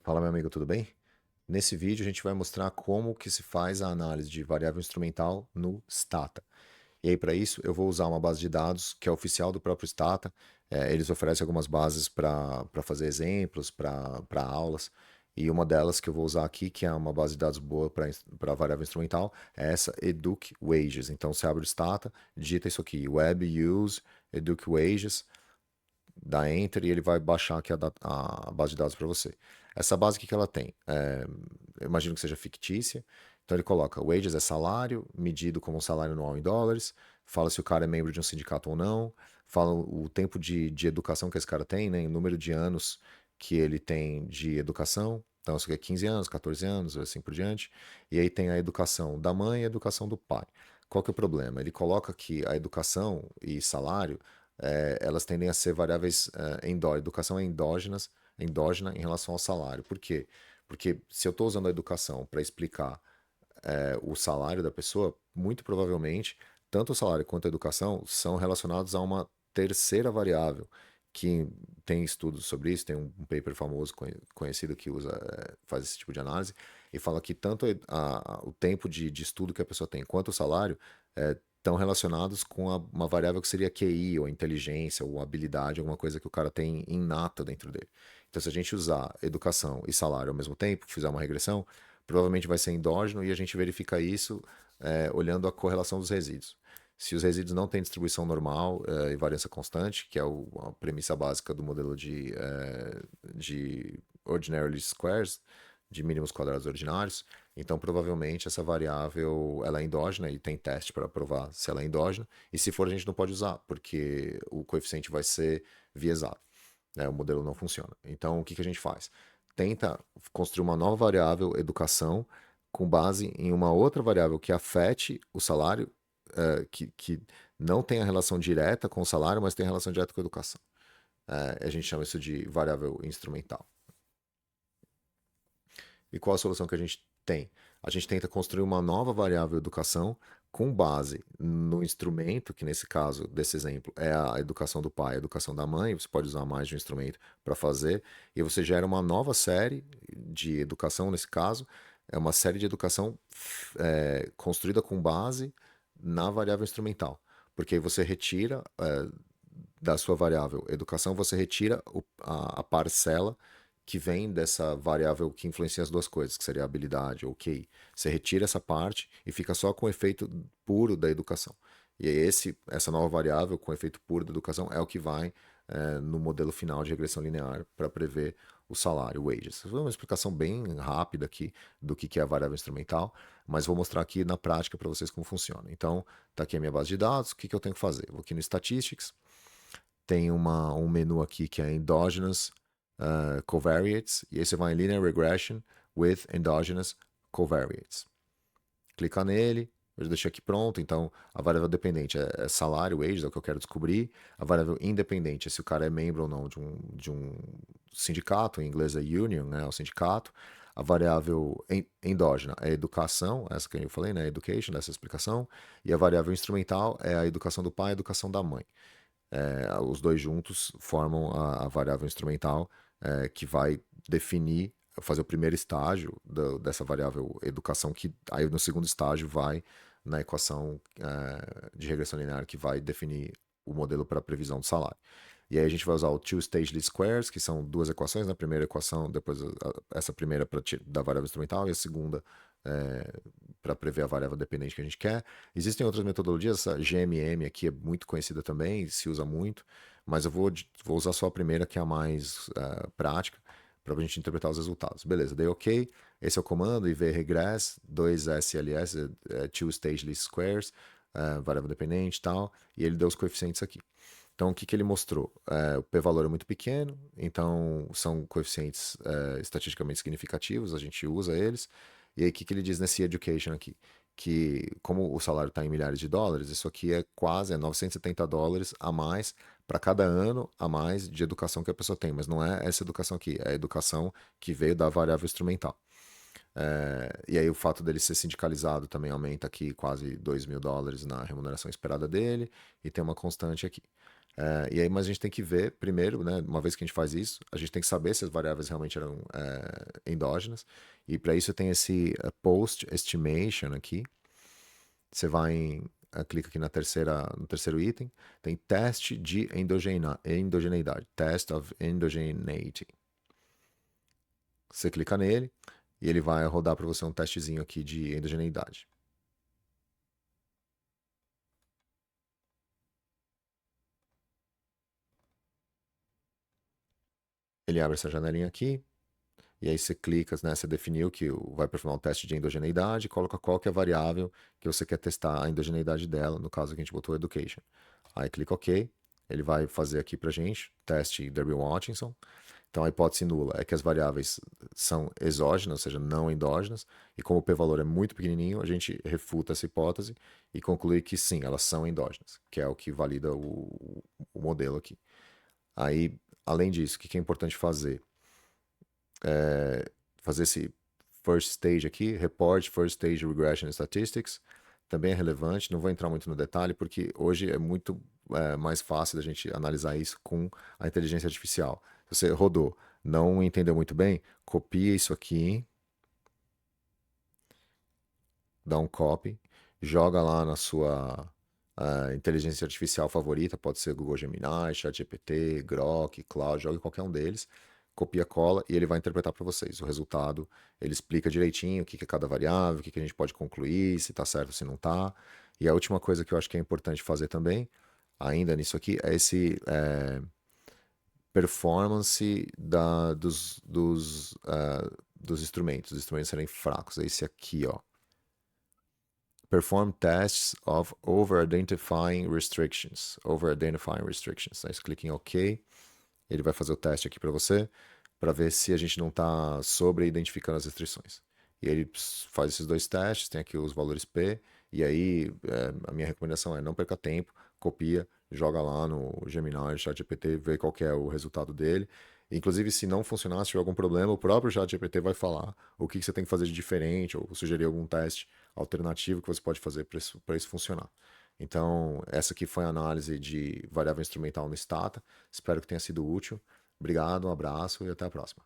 Fala, meu amigo, tudo bem? Nesse vídeo a gente vai mostrar como que se faz a análise de variável instrumental no Stata. E aí, para isso, eu vou usar uma base de dados que é oficial do próprio Stata. Eles oferecem algumas bases para fazer exemplos, para aulas. E uma delas que eu vou usar aqui, que é uma base de dados boa para variável instrumental, é essa Educ Wages. Então, você abre o Stata, digita isso aqui, Web Use Educ Wages, dá Enter e ele vai baixar aqui a base de dados para você. Essa base, o que que ela tem? Eu imagino que seja fictícia. Então ele coloca wages é salário, medido como um salário anual em dólares, fala se o cara é membro de um sindicato ou não, fala o tempo de educação que esse cara tem, né, o número de anos que ele tem de educação. Então, isso aqui é 15 anos, 14 anos, assim por diante. E aí tem a educação da mãe e a educação do pai. Qual que é o problema? Ele coloca que a educação e salário elas tendem a ser variáveis educação é endógena em relação ao salário. Por quê? Porque se eu estou usando a educação para explicar o salário da pessoa, muito provavelmente, tanto o salário quanto a educação são relacionados a uma terceira variável, que tem estudos sobre isso, tem um paper famoso conhecido que faz esse tipo de análise, e fala que tanto o tempo de estudo que a pessoa tem quanto o salário estão relacionados com uma variável que seria QI, ou inteligência, ou habilidade, alguma coisa que o cara tem inata dentro dele. Então, se a gente usar educação e salário ao mesmo tempo, fizer uma regressão, provavelmente vai ser endógeno e a gente verifica isso olhando a correlação dos resíduos. Se os resíduos não têm distribuição normal e variância constante, que é a premissa básica do modelo de ordinary least squares, de mínimos quadrados ordinários, então provavelmente essa variável ela é endógena e tem teste para provar se ela é endógena, e se for a gente não pode usar, porque o coeficiente vai ser viesado, né? O modelo não funciona. Então o que que a gente faz? Tenta construir uma nova variável educação com base em uma outra variável que afete o salário, que não tem a relação direta com o salário, mas tem relação direta com a educação. A gente chama isso de variável instrumental. E qual a solução que a gente tem? A gente tenta construir uma nova variável educação com base no instrumento, que nesse caso, desse exemplo, é a educação do pai, a educação da mãe. Você pode usar mais de um instrumento para fazer, e você gera uma nova série de educação, nesse caso, é uma série de educação construída com base na variável instrumental. Porque aí você retira da sua variável educação, você retira a parcela que vem dessa variável que influencia as duas coisas, que seria a habilidade ou QI. Você retira essa parte e fica só com o efeito puro da educação. E aí essa nova variável com o efeito puro da educação é o que vai no modelo final de regressão linear para prever o salário, o wages. Foi uma explicação bem rápida aqui do que é a variável instrumental, mas vou mostrar aqui na prática para vocês como funciona. Então, está aqui a minha base de dados, o que eu tenho que fazer? Vou aqui no Statistics, tem um menu aqui que é Endogenous Covariates, e aí você vai em Linear Regression with Endogenous Covariates. Clica nele, eu já deixei aqui pronto, então a variável dependente é salário, wages, é o que eu quero descobrir. A variável independente é se o cara é membro ou não de um sindicato, em inglês é union, né, o sindicato. A variável endógena é educação, essa que eu falei, né, education, dessa explicação. E a variável instrumental é a educação do pai e a educação da mãe. Os dois juntos formam a variável instrumental que vai definir, fazer o primeiro estágio dessa variável educação, que aí no segundo estágio vai na equação de regressão linear que vai definir o modelo para a previsão do salário. E aí a gente vai usar o two-stage least squares, que são duas equações, né? A primeira equação, depois essa primeira da variável instrumental e a segunda para prever a variável dependente que a gente quer. Existem outras metodologias, essa GMM aqui é muito conhecida também, se usa muito, mas eu vou usar só a primeira, que é a mais prática, para a gente interpretar os resultados. Beleza, dei OK. Esse é o comando, ivregress, 2SLS, two-stage least squares, variável dependente e tal, e ele deu os coeficientes aqui. Então, o que que ele mostrou? O p-valor é muito pequeno, então são coeficientes estatisticamente significativos, a gente usa eles. E aí, o que que ele diz nesse education aqui? Que, como o salário está em milhares de dólares, isso aqui é quase $970 a mais para cada ano a mais de educação que a pessoa tem. Mas não é essa educação aqui, é a educação que veio da variável instrumental. E aí o fato dele ser sindicalizado também aumenta aqui quase $2.000 na remuneração esperada dele, e tem uma constante aqui. E aí, mas a gente tem que ver primeiro, né? Uma vez que a gente faz isso, a gente tem que saber se as variáveis realmente eram endógenas. E para isso tem esse post estimation aqui. Você vai clica aqui no terceiro item, tem teste de endogeneidade, test of endogeneity. Você clica nele e ele vai rodar para você um testezinho aqui de endogeneidade. Ele abre essa janelinha aqui, e aí você clica, né, você definiu que vai performar um teste de endogeneidade, coloca qual que é a variável que você quer testar a endogeneidade dela, no caso que a gente botou education. Aí clica OK, ele vai fazer aqui pra gente, teste Derby-Watkinson. Então a hipótese nula é que as variáveis são exógenas, ou seja, não endógenas, e como o p-valor é muito pequenininho, a gente refuta essa hipótese e conclui que sim, elas são endógenas, que é o que valida o modelo aqui. Aí, além disso, o que é importante fazer? Fazer esse first stage aqui, report first stage regression statistics, também é relevante, não vou entrar muito no detalhe, porque hoje é muito mais fácil da gente analisar isso com a inteligência artificial. Se você rodou, não entendeu muito bem, copia isso aqui, dá um copy, joga lá na sua inteligência artificial favorita, pode ser Google Gemini, ChatGPT, Grok, Claude, jogue qualquer um deles, copia, cola e ele vai interpretar para vocês. O resultado, ele explica direitinho o que é cada variável, o que a gente pode concluir, se está certo, se não está. E a última coisa que eu acho que é importante fazer também, ainda nisso aqui, é esse performance dos instrumentos. Os instrumentos serem fracos. É esse aqui, ó. Perform tests of over-identifying restrictions. Over-identifying restrictions. Aí você clica em OK. Ele vai fazer o teste aqui para você, para ver se a gente não está sobre-identificando as restrições. E ele faz esses dois testes, tem aqui os valores P, e aí a minha recomendação é não perca tempo, copia, joga lá no Gemini, ChatGPT, vê qual que é o resultado dele. Inclusive, se não funcionar, se tiver algum problema, o próprio ChatGPT vai falar o que você tem que fazer de diferente, ou sugerir algum teste alternativo que você pode fazer para isso funcionar. Então, essa aqui foi a análise de variável instrumental no Stata. Espero que tenha sido útil. Obrigado, um abraço e até a próxima.